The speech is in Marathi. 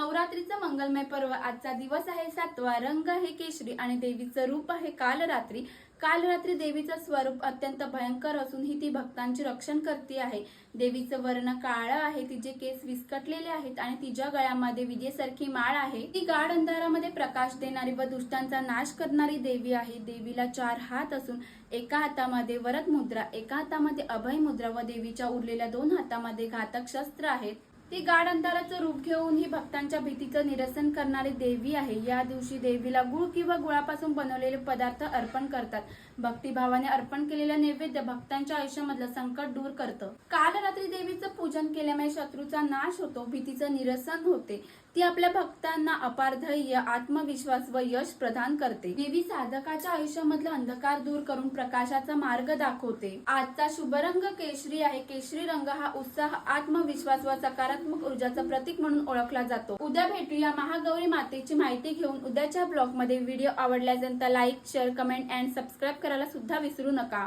नवरात्रीचं मंगलमय पर्व आजचा दिवस आहे 7वा। रंग आहे केशरी आणि देवीचं रूप आहे कालरात्री। कालरात्री देवीचं स्वरूप अत्यंत भयंकर असून ती भक्तांचे रक्षण करते आहे। देवीचं वर्ण काळं आहे, तिचे केस विस्कटलेले आहेत आणि तिच्या गळ्यामध्ये विजेसारखी माळ आहे। ती गाढ अंधारामध्ये प्रकाश देणारी व दुष्टांचा नाश करणारी देवी आहे। देवीला 4 हात असून एका हातामध्ये वरद मुद्रा, एका हातामध्ये अभय मुद्रा व देवीच्या उरलेल्या 2 हातामध्ये घातक शस्त्र आहेत। ती गाढ अंधाराचं रूप घेऊन ही भक्तांच्या भीतीचं निरसन करणारी देवी आहे। या दिवशी देवीला गुळ किंवा गुळापासून बनवलेले पदार्थ अर्पण करतात। भक्तिभावाने अर्पण केलेलं नैवेद्य भक्तांच्या आयुष्यामधलं संकट दूर करतं। काल रात्री देवीचं पूजन केल्यामुळे शत्रूचा नाश होतो, भीतीचं निरसन होते। ती आपल्या भक्तांना अपार धैर्य, आत्मविश्वास व यश प्रदान करते। देवी साधकाच्या आयुष्यामधला अंधकार दूर करून प्रकाशाचा मार्ग दाखवते। आजचा शुभ रंग केशरी आहे। केशरी रंग हा उत्साह, आत्मविश्वास व सकारात्मक ऊर्जाचं प्रतीक म्हणून ओळखला जातो। उद्या भेटूया महागौरी मातेची माहिती घेऊन। उद्याच्या ब्लॉग मध्ये व्हिडिओ आवडल्यास like, share, comment and subscribe करायला सुद्धा विसरू नका।